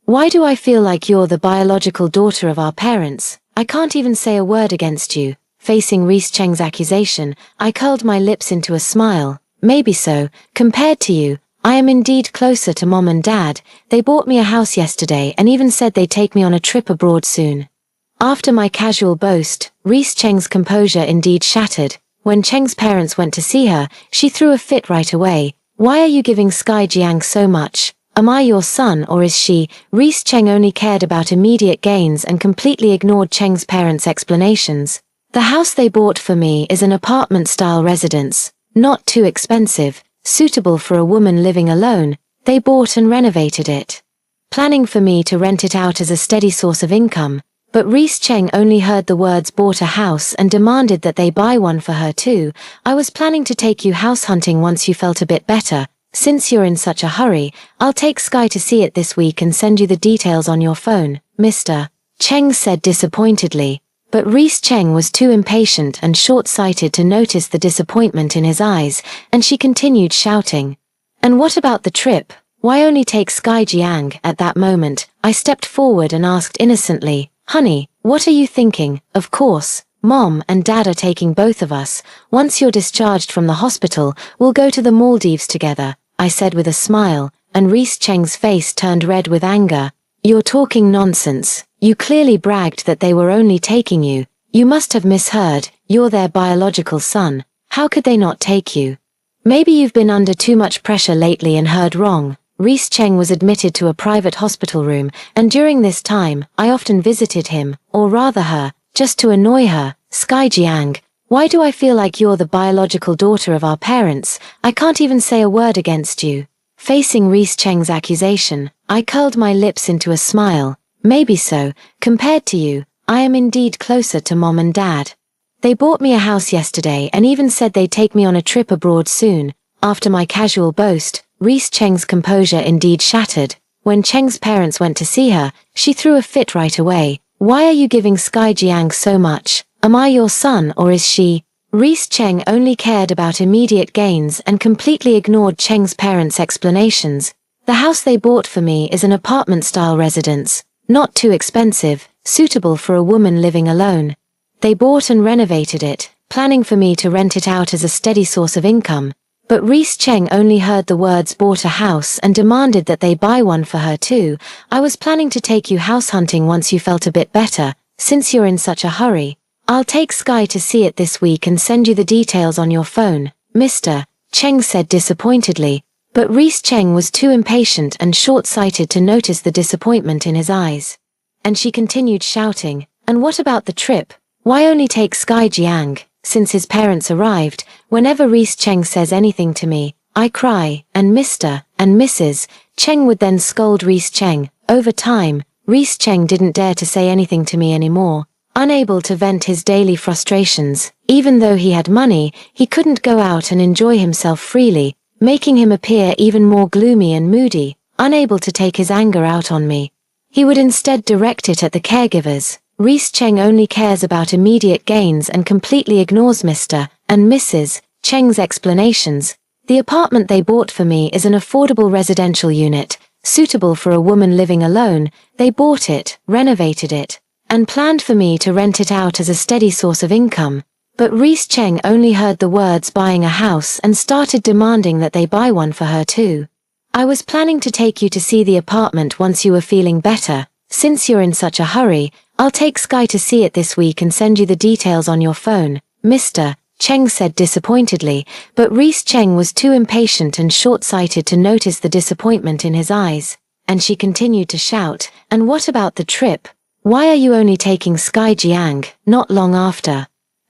why do I feel like you're the biological daughter of our parents? I can't even say a word against you. Facing Reese Cheng's accusation, I curled my lips into a smile. Maybe so. Compared to you, I am indeed closer to Mom and Dad. They bought me a house yesterday and even said they'd take me on a trip abroad soon. After my casual boast, Reese Cheng's composure indeed shattered. When Cheng's parents went to see her, she threw a fit right away. "Why are you giving Sky Jiang so much? Am I your son or is she?" Reese Cheng only cared about immediate gains and completely ignored Cheng's parents' explanations. "The house they bought for me is an apartment-style residence, not too expensive, suitable for a woman living alone. They bought and renovated it, planning for me to rent it out as a steady source of income." But Reese Cheng only heard the words bought a house and demanded that they buy one for her too. I was planning to take you house hunting once you felt a bit better. Since you're in such a hurry, I'll take Sky to see it this week and send you the details on your phone, Mr. Cheng said disappointedly. But Reese Cheng was too impatient and short-sighted to notice the disappointment in his eyes, and she continued shouting. And what about the trip? Why only take Sky Jiang? At that moment, I stepped forward and asked innocently, Honey, what are you thinking? Of course, Mom and Dad are taking both of us. Once you're discharged from the hospital, we'll go to the Maldives together, I said with a smile, and Reese Cheng's face turned red with anger. You're talking nonsense. You clearly bragged that they were only taking you. You must have misheard. You're their biological son. How could they not take you? Maybe you've been under too much pressure lately and heard wrong. Reese Cheng was admitted to a private hospital room, and during this time, I often visited him, or rather her, just to annoy her. Sky Jiang, why do I feel like you're the biological daughter of our parents? I can't even say a word against you. Facing Reese Cheng's accusation, I curled my lips into a smile. Maybe so. Compared to you, I am indeed closer to Mom and Dad. They bought me a house yesterday and even said they'd take me on a trip abroad soon. After my casual boast, Reese Cheng's composure indeed shattered. When Cheng's parents went to see her, she threw a fit right away. Why are you giving Sky Jiang so much? Am I your son or is she? Reese Cheng only cared about immediate gains and completely ignored Cheng's parents' explanations. The house they bought for me is an apartment-style residence, not too expensive, suitable for a woman living alone. They bought and renovated it, planning for me to rent it out as a steady source of income. But Reese Cheng only heard the words bought a house and demanded that they buy one for her too. I was planning to take you house hunting once you felt a bit better. Since you're in such a hurry, I'll take Sky to see it this week and send you the details on your phone, Mr. Cheng said disappointedly. But Reese Cheng was too impatient and short-sighted to notice the disappointment in his eyes. And she continued shouting, and what about the trip? Why only take Sky Jiang? Since his parents arrived, whenever Reese Cheng says anything to me, I cry, and Mr. and Mrs. Cheng would then scold Reese Cheng. Over time, Reese Cheng didn't dare to say anything to me anymore. Unable to vent his daily frustrations, even though he had money, he couldn't go out and enjoy himself freely, making him appear even more gloomy and moody, unable to take his anger out on me. He would instead direct it at the caregivers. Reese Cheng only cares about immediate gains and completely ignores Mr. and Mrs. Cheng's explanations. The apartment they bought for me is an affordable residential unit, suitable for a woman living alone. They bought it, renovated it, and planned for me to rent it out as a steady source of income. But Reese Cheng only heard the words buying a house and started demanding that they buy one for her too. I was planning to take you to see the apartment once you were feeling better. Since you're in such a hurry, I'll take Sky to see it this week and send you the details on your phone, Mr. Cheng said disappointedly, but Reese Cheng was too impatient and short-sighted to notice the disappointment in his eyes, and she continued to shout, and what about the trip? Why are you only taking Sky Jiang? Not long after,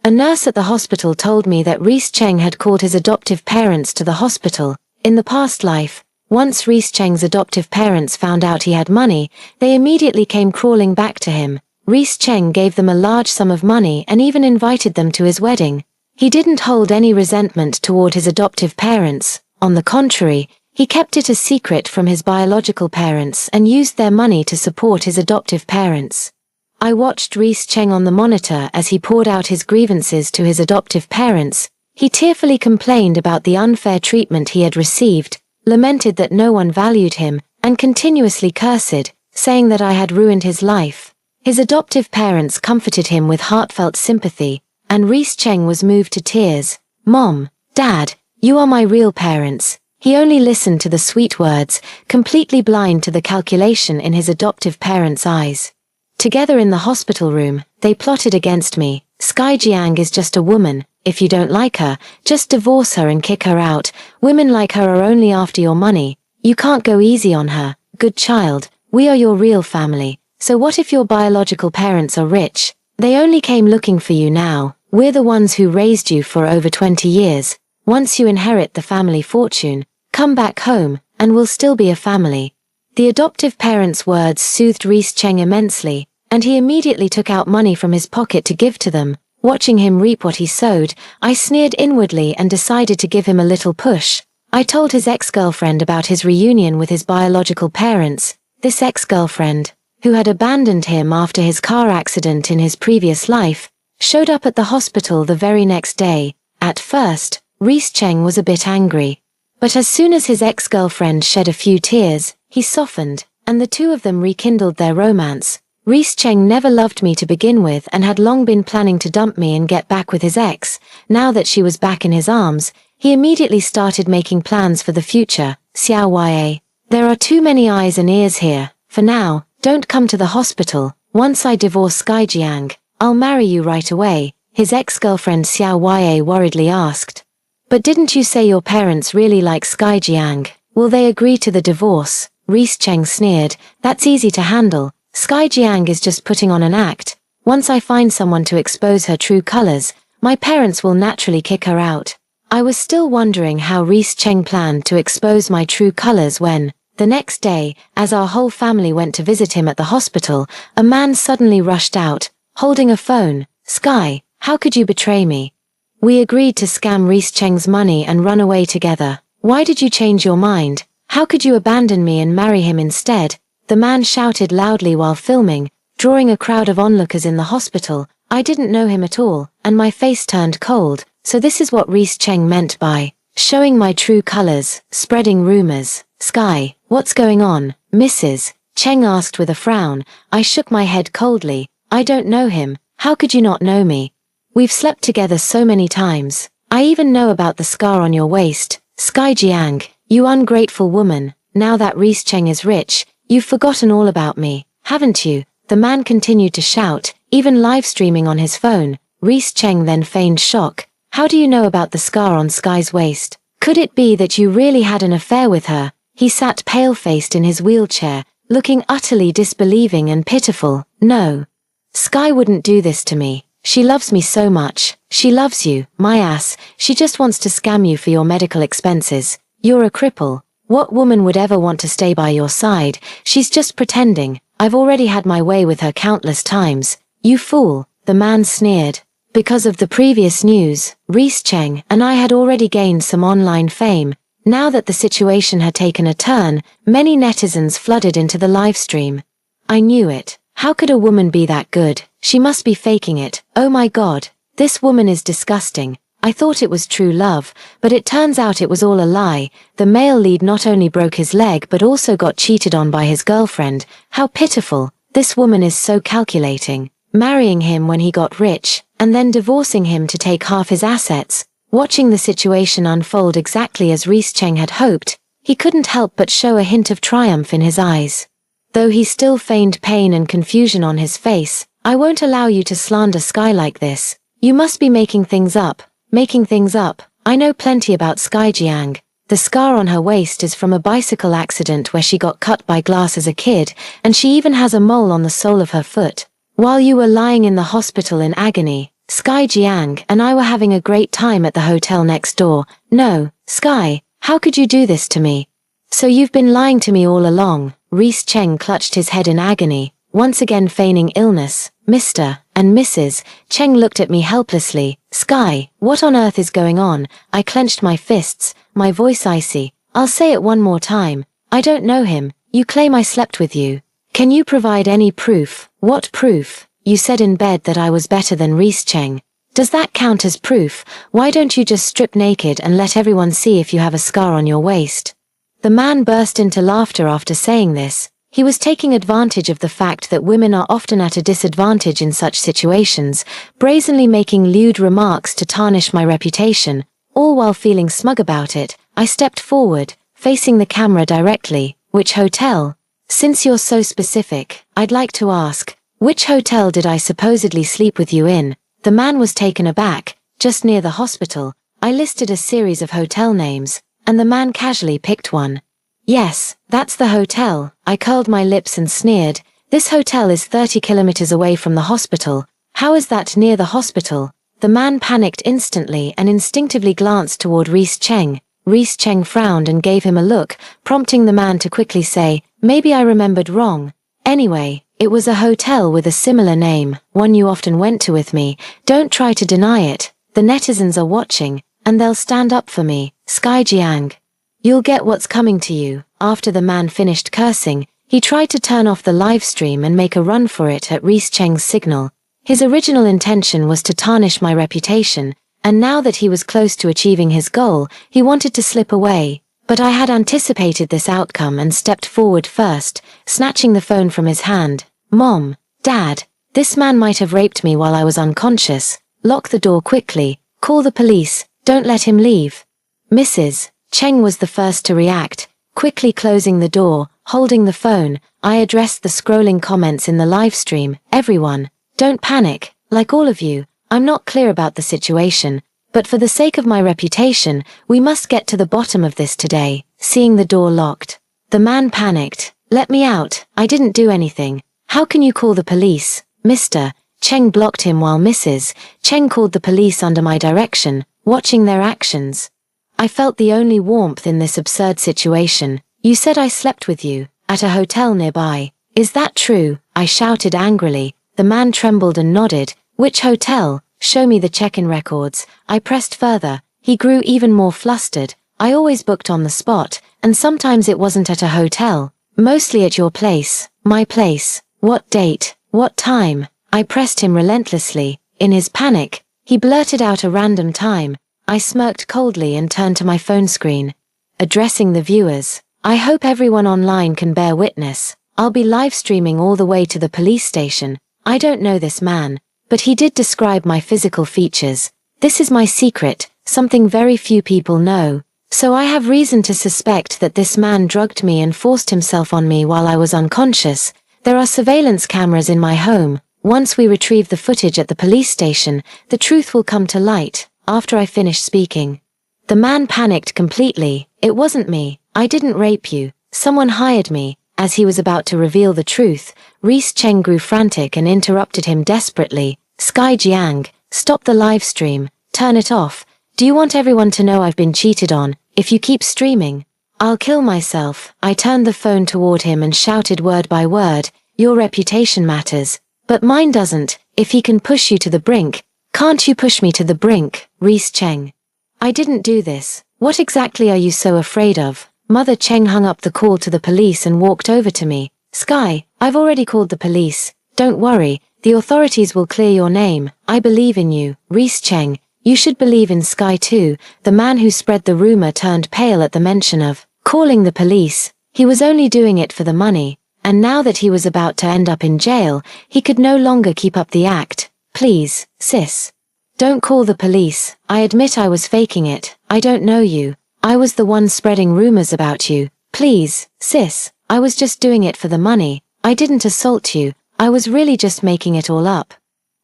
a nurse at the hospital told me that Reese Cheng had called his adoptive parents to the hospital. In the past life, once Reese Cheng's adoptive parents found out he had money, they immediately came crawling back to him. Reese Cheng gave them a large sum of money and even invited them to his wedding. He didn't hold any resentment toward his adoptive parents. On the contrary, he kept it a secret from his biological parents and used their money to support his adoptive parents. I watched Reese Cheng on the monitor as he poured out his grievances to his adoptive parents. He tearfully complained about the unfair treatment he had received, lamented that no one valued him, and continuously cursed, saying that I had ruined his life. His adoptive parents comforted him with heartfelt sympathy, and Reese Cheng was moved to tears. Mom, Dad, you are my real parents. He only listened to the sweet words, completely blind to the calculation in his adoptive parents' eyes. Together in the hospital room, they plotted against me. Sky Jiang is just a woman. If you don't like her, just divorce her and kick her out. Women like her are only after your money. You can't go easy on her. Good child, we are your real family. So what if your biological parents are rich? They only came looking for you now. We're the ones who raised you for over 20 years. Once you inherit the family fortune, come back home, and we'll still be a family. The adoptive parents' words soothed Reese Cheng immensely, And he immediately took out money from his pocket to give to them. Watching him reap what he sowed, I sneered inwardly and decided to give him a little push. I told his ex-girlfriend about his reunion with his biological parents. This ex-girlfriend, who had abandoned him after his car accident in his previous life, showed up at the hospital the very next day. At first, Reese Cheng was a bit angry. But as soon as his ex-girlfriend shed a few tears, he softened, and the two of them rekindled their romance. Reese Cheng never loved me to begin with and had long been planning to dump me and get back with his ex. Now that she was back in his arms, he immediately started making plans for the future. Xiao Ya. There are too many eyes and ears here. For now, don't come to the hospital. Once I divorce Sky Jiang, I'll marry you right away, his ex-girlfriend Xiao Ya worriedly asked. But didn't you say your parents really like Sky Jiang? Will they agree to the divorce? Reese Cheng sneered. That's easy to handle. Sky Jiang is just putting on an act. Once I find someone to expose her true colors, my parents will naturally kick her out. I was still wondering how Reese Cheng planned to expose my true colors when, the next day, as our whole family went to visit him at the hospital, a man suddenly rushed out, holding a phone. Sky, how could you betray me? We agreed to scam Reese Cheng's money and run away together. Why did you change your mind? How could you abandon me and marry him instead? The man shouted loudly while filming, drawing a crowd of onlookers in the hospital. I didn't know him at all, and my face turned cold. So this is what Reese Cheng meant by showing my true colors, spreading rumors. Sky, what's going on, Mrs. Cheng asked with a frown. I shook my head coldly. I don't know him. How could you not know me? We've slept together so many times. I even know about the scar on your waist. Sky Jiang, you ungrateful woman. Now that Reese Cheng is rich, you've forgotten all about me, haven't you? The man continued to shout, even live streaming on his phone. Reese Cheng then feigned shock. How do you know about the scar on Sky's waist? Could it be that you really had an affair with her? He sat pale-faced in his wheelchair, looking utterly disbelieving and pitiful. No. Sky wouldn't do this to me. She loves me so much. She loves you, my ass. She just wants to scam you for your medical expenses. You're a cripple. What woman would ever want to stay by your side? She's just pretending. I've already had my way with her countless times. You fool, the man sneered. Because of the previous news, Reese Cheng and I had already gained some online fame. Now that the situation had taken a turn, many netizens flooded into the live stream. I knew it. How could a woman be that good? She must be faking it. Oh my god. This woman is disgusting. I thought it was true love, but it turns out it was all a lie. The male lead not only broke his leg but also got cheated on by his girlfriend. How pitiful. This woman is so calculating. Marrying him when he got rich, and then divorcing him to take half his assets. Watching the situation unfold exactly as Reese Cheng had hoped, he couldn't help but show a hint of triumph in his eyes. Though he still feigned pain and confusion on his face. I won't allow you to slander Sky like this. You must be making things up. Making things up. I know plenty about Sky Jiang. The scar on her waist is from a bicycle accident where she got cut by glass as a kid, and she even has a mole on the sole of her foot. While you were lying in the hospital in agony, Sky Jiang and I were having a great time at the hotel next door. No, Sky, how could you do this to me? So you've been lying to me all along. Reese Cheng clutched his head in agony, once again feigning illness. Mr. and Mrs. Cheng looked at me helplessly. Sky, what on earth is going on? I clenched my fists, my voice icy. I'll say it one more time. I don't know him. You claim I slept with you. Can you provide any proof? What proof? You said in bed that I was better than Reese Cheng. Does that count as proof? Why don't you just strip naked and let everyone see if you have a scar on your waist? The man burst into laughter after saying this. He was taking advantage of the fact that women are often at a disadvantage in such situations, brazenly making lewd remarks to tarnish my reputation, all while feeling smug about it. I stepped forward, facing the camera directly. Which hotel? Since you're so specific, I'd like to ask, which hotel did I supposedly sleep with you in? The man was taken aback. Just near the hospital. I listed a series of hotel names, and the man casually picked one. Yes, that's the hotel. I curled my lips and sneered. This hotel is 30 kilometers away from the hospital. How is that near the hospital? The man panicked instantly and instinctively glanced toward Reese Cheng. Reese Cheng frowned and gave him a look, prompting the man to quickly say, maybe I remembered wrong. Anyway, It was a hotel with a similar name, one you often went to with me. Don't try to deny it. The netizens are watching, and they'll stand up for me, Sky Jiang. You'll get what's coming to you. After the man finished cursing, he tried to turn off the live stream and make a run for it at Reese Cheng's signal. His original intention was to tarnish my reputation, and now that he was close to achieving his goal, he wanted to slip away. But I had anticipated this outcome and stepped forward first, snatching the phone from his hand. Mom, Dad, this man might have raped me while I was unconscious. Lock the door quickly. Call the police. Don't let him leave. Mrs. Cheng was the first to react. Quickly closing the door, holding the phone, I addressed the scrolling comments in the live stream. Everyone, don't panic. Like all of you, I'm not clear about the situation. But for the sake of my reputation, we must get to the bottom of this today. Seeing the door locked, the man panicked. Let me out. I didn't do anything. How can you call the police? Mr. Cheng blocked him while Mrs. Cheng called the police under my direction, watching their actions. I felt the only warmth in this absurd situation. You said I slept with you, at a hotel nearby. Is that true? I shouted angrily. The man trembled and nodded. Which hotel? Show me the check-in records. I pressed further. He grew even more flustered. I always booked on the spot, and sometimes it wasn't at a hotel. Mostly at your place. My place. What date? What time? I pressed him relentlessly. In his panic, he blurted out a random time. I smirked coldly and turned to my phone screen. Addressing the viewers. I hope everyone online can bear witness. I'll be live streaming all the way to the police station. I don't know this man, but he did describe my physical features. This is my secret, something very few people know. So I have reason to suspect that this man drugged me and forced himself on me while I was unconscious. There are surveillance cameras in my home. Once we retrieve the footage at the police station, the truth will come to light. After I finished speaking, the man panicked completely. It wasn't me. I didn't rape you. Someone hired me. As he was about to reveal the truth, Reese Cheng grew frantic and interrupted him desperately. Sky Jiang, stop the live stream. Turn it off. Do you want everyone to know I've been cheated on? If you keep streaming, I'll kill myself. I turned the phone toward him and shouted word by word. Your reputation matters. But mine doesn't. If he can push you to the brink, can't you push me to the brink, Reese Cheng? I didn't do this. What exactly are you so afraid of? Mother Cheng hung up the call to the police and walked over to me. Sky, I've already called the police. Don't worry, the authorities will clear your name. I believe in you, Reese Cheng. You should believe in Sky too. The man who spread the rumor turned pale at the mention of calling the police. He was only doing it for the money, and now that he was about to end up in jail, he could no longer keep up the act. Please, sis. Don't call the police. I admit I was faking it. I don't know you. I was the one spreading rumors about you. Please, sis, I was just doing it for the money. I didn't assault you. I was really just making it all up.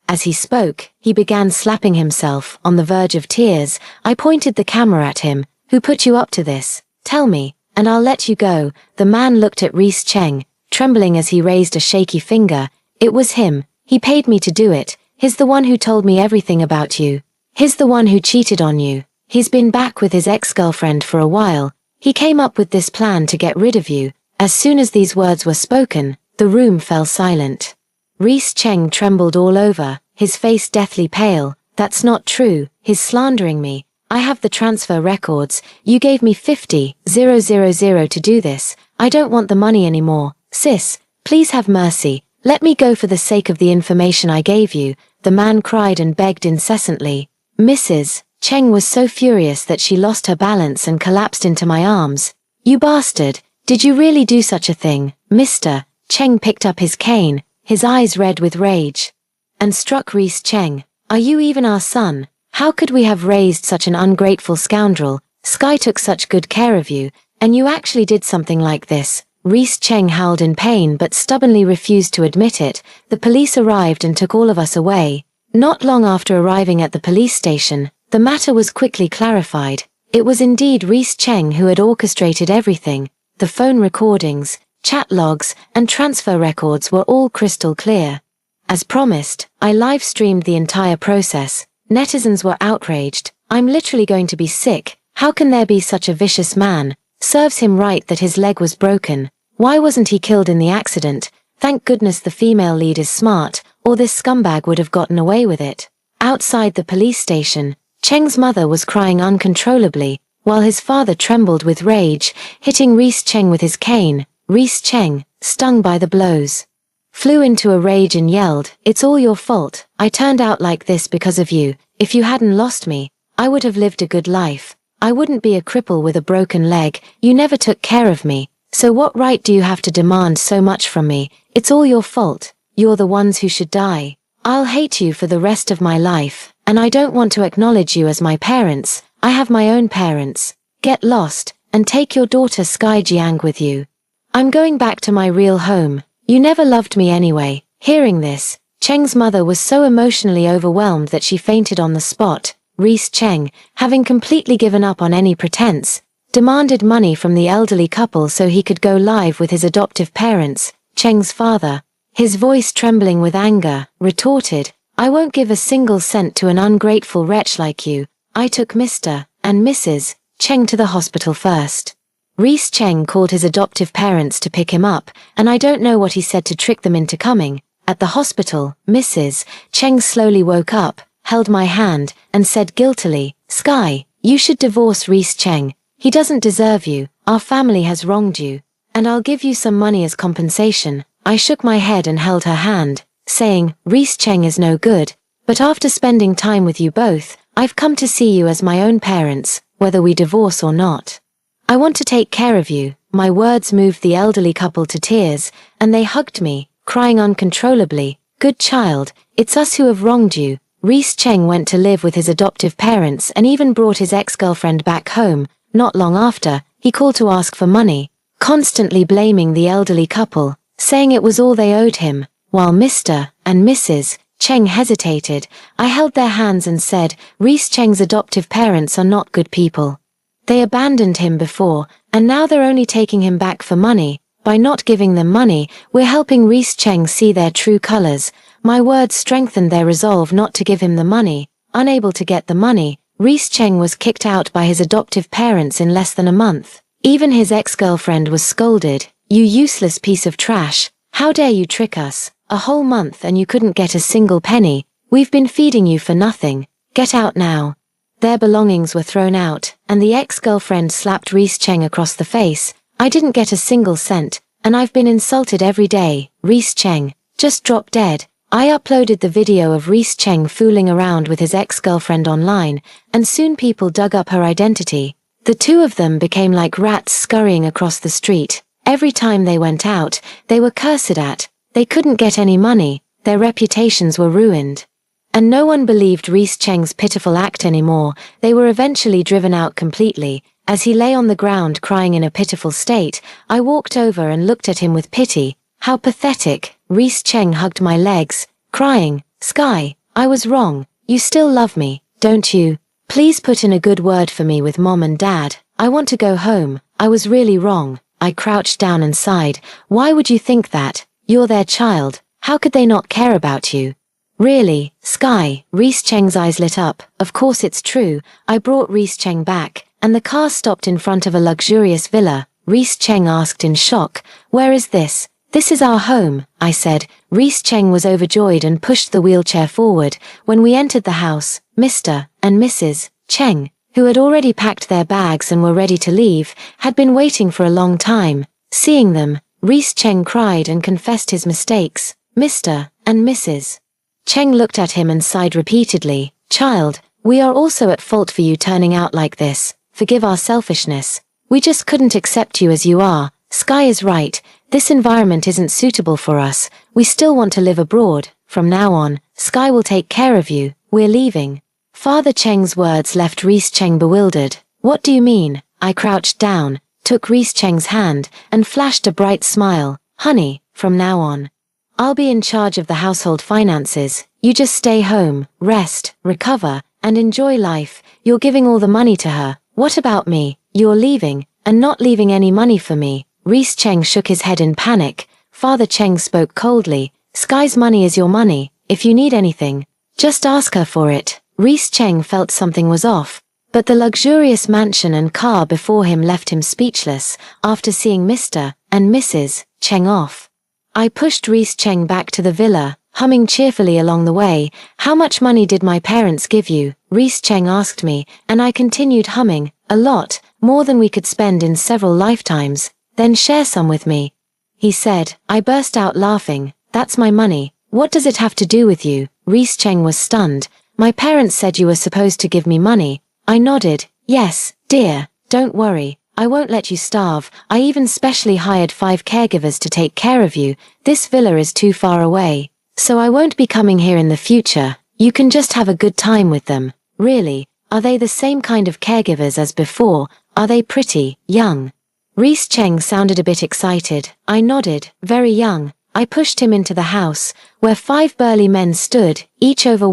As he spoke, he began slapping himself, on the verge of tears. I pointed the camera at him. Who put you up to this? Tell me, and I'll let you go. The man looked at Reese Cheng, trembling as he raised a shaky finger. It was him. He paid me to do it. He's the one who told me everything about you. He's the one who cheated on you. He's been back with his ex-girlfriend for a while. He came up with this plan to get rid of you. As soon as these words were spoken, the room fell silent. Reese Cheng trembled all over, his face deathly pale. That's not true. He's slandering me. I have the transfer records. You gave me 50,000 to do this. I don't want the money anymore. Sis, please have mercy. Let me go for the sake of the information I gave you. The man cried and begged incessantly. Mrs. Cheng was so furious that she lost her balance and collapsed into my arms. You bastard, did you really do such a thing? Mr. Cheng picked up his cane, his eyes red with rage, and struck Reese Cheng. Are you even our son? How could we have raised such an ungrateful scoundrel? Sky took such good care of you, and you actually did something like this. Reese Cheng howled in pain but stubbornly refused to admit it. The police arrived and took all of us away. Not long after arriving at the police station, the matter was quickly clarified. It was indeed Reese Cheng who had orchestrated everything. The phone recordings, chat logs, and transfer records were all crystal clear. As promised, I live-streamed the entire process. Netizens were outraged. I'm literally going to be sick. How can there be such a vicious man? Serves him right that his leg was broken. Why wasn't he killed in the accident? Thank goodness the female lead is smart, or this scumbag would have gotten away with it. Outside the police station, Cheng's mother was crying uncontrollably, while his father trembled with rage, hitting Reese Cheng with his cane. Reese Cheng, stung by the blows, flew into a rage and yelled, "It's all your fault. I turned out like this because of you. If you hadn't lost me, I would have lived a good life. I wouldn't be a cripple with a broken leg. You never took care of me. So what right do you have to demand so much from me? It's all your fault. You're the ones who should die. I'll hate you for the rest of my life, and I don't want to acknowledge you as my parents. I have my own parents. Get lost, and take your daughter Sky Jiang with you. I'm going back to my real home. You never loved me anyway." Hearing this, Cheng's mother was so emotionally overwhelmed that she fainted on the spot. Reese Cheng, having completely given up on any pretense, demanded money from the elderly couple so he could go live with his adoptive parents. Cheng's father, his voice trembling with anger, retorted, "I won't give a single cent to an ungrateful wretch like you. I took Mr. and Mrs. Cheng to the hospital first." Reese Cheng called his adoptive parents to pick him up, and I don't know what he said to trick them into coming. At the hospital, Mrs. Cheng slowly woke up, held my hand, and said guiltily, "Sky, you should divorce Reese Cheng. He doesn't deserve you. Our family has wronged you, and I'll give you some money as compensation." I shook my head and held her hand, saying, "Reese Cheng is no good, but after spending time with you both, I've come to see you as my own parents, whether we divorce or not. I want to take care of you." My words moved the elderly couple to tears, and they hugged me, crying uncontrollably, "Good child, it's us who have wronged you." Reese Cheng went to live with his adoptive parents and even brought his ex-girlfriend back home. Not long after, he called to ask for money, constantly blaming the elderly couple, saying it was all they owed him. While Mr. and Mrs. Cheng hesitated, I held their hands and said, "Reese Cheng's adoptive parents are not good people. They abandoned him before, and now they're only taking him back for money. By not giving them money, we're helping Reese Cheng see their true colors." My words strengthened their resolve not to give him the money. Unable to get the money, Reese Cheng was kicked out by his adoptive parents in less than a month. Even his ex-girlfriend was scolded, "You useless piece of trash. How dare you trick us? A whole month and you couldn't get a single penny. We've been feeding you for nothing. Get out now." Their belongings were thrown out, and the ex-girlfriend slapped Reese Cheng across the face. "I didn't get a single cent, and I've been insulted every day." Reese Cheng just dropped dead. I uploaded the video of Reese Cheng fooling around with his ex-girlfriend online, and soon people dug up her identity. The two of them became like rats scurrying across the street. Every time they went out, they were cursed at. They couldn't get any money, their reputations were ruined. And no one believed Reese Cheng's pitiful act anymore. They were eventually driven out completely. As he lay on the ground crying in a pitiful state, I walked over and looked at him with pity. How pathetic. Reese Cheng hugged my legs, crying, "Sky, I was wrong. You still love me, don't you? Please put in a good word for me with Mom and Dad. I want to go home. I was really wrong." I crouched down and sighed. "Why would you think that? You're their child. How could they not care about you?" "Really, Sky?" Reese Cheng's eyes lit up. "Of course it's true." I brought Reese Cheng back, and the car stopped in front of a luxurious villa. Reese Cheng asked in shock, "Where is this?" "This is our home," I said. Reese Cheng was overjoyed and pushed the wheelchair forward. When we entered the house, Mr. and Mrs. Cheng, who had already packed their bags and were ready to leave, had been waiting for a long time. Seeing them, Reese Cheng cried and confessed his mistakes. Mr. and Mrs. Cheng looked at him and sighed repeatedly. "Child, we are also at fault for you turning out like this. Forgive our selfishness. We just couldn't accept you as you are. Sky is right. This environment isn't suitable for us. We still want to live abroad. From now on, Sky will take care of you. We're leaving." Father Cheng's words left Reese Cheng bewildered. "What do you mean?" I crouched down, took Reese Cheng's hand, and flashed a bright smile. "Honey, from now on, I'll be in charge of the household finances. You just stay home, rest, recover, and enjoy life. You're giving all the money to her. What about me? You're leaving, and not leaving any money for me." Reese Cheng shook his head in panic. Father Cheng spoke coldly. "Sky's money is your money. If you need anything, just ask her for it." Reese Cheng felt something was off, but the luxurious mansion and car before him left him speechless. After seeing Mr. and Mrs. Cheng off, I pushed Reese Cheng back to the villa, humming cheerfully along the way. How much money did my parents give you? Reese Cheng asked me, and I continued humming. A lot, more than we could spend in several lifetimes. Then share some with me, he said. I burst out laughing. That's my money. What does it have to do with you? Reese Cheng was stunned. My parents said you were supposed to give me money. I nodded. Yes, dear, don't worry. I won't let you starve. I even specially hired 5 caregivers to take care of you. This villa is too far away, so I won't be coming here in the future. You can just have a good time with them. Really? Are they the same kind of caregivers as before? Are they pretty, young? Reese Cheng sounded a bit excited. I nodded. Very young. I pushed him into the house, where 5 burly men stood, each over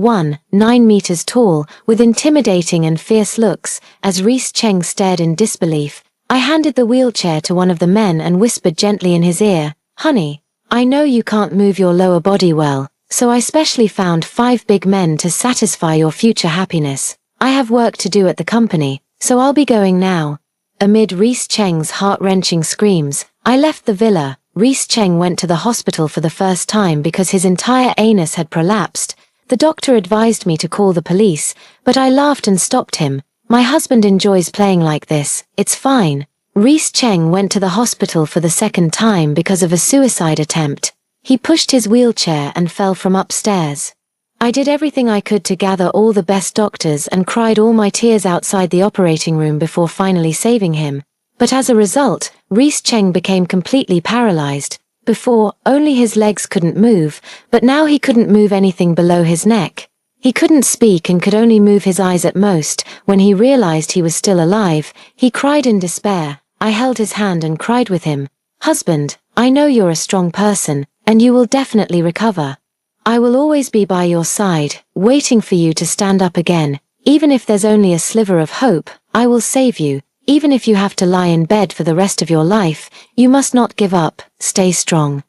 9 meters tall, with intimidating and fierce looks. As Reese Cheng stared in disbelief, I handed the wheelchair to one of the men and whispered gently in his ear, "Honey, I know you can't move your lower body well, so I specially found 5 big men to satisfy your future happiness. I have work to do at the company, so I'll be going now." Amid Reese Cheng's heart-wrenching screams, I left the villa. Reese Cheng went to the hospital for the first time because his entire anus had prolapsed. The doctor advised me to call the police, but I laughed and stopped him. My husband enjoys playing like this. It's fine. Reese Cheng went to the hospital for the second time because of a suicide attempt. He pushed his wheelchair and fell from upstairs. I did everything I could to gather all the best doctors and cried all my tears outside the operating room before finally saving him. But as a result, Reese Cheng became completely paralyzed. Before, only his legs couldn't move, but now he couldn't move anything below his neck. He couldn't speak and could only move his eyes at most. When he realized he was still alive, he cried in despair. I held his hand and cried with him. "Husband, I know you're a strong person, and you will definitely recover. I will always be by your side, waiting for you to stand up again. Even if there's only a sliver of hope, I will save you. Even if you have to lie in bed for the rest of your life, you must not give up. Stay strong."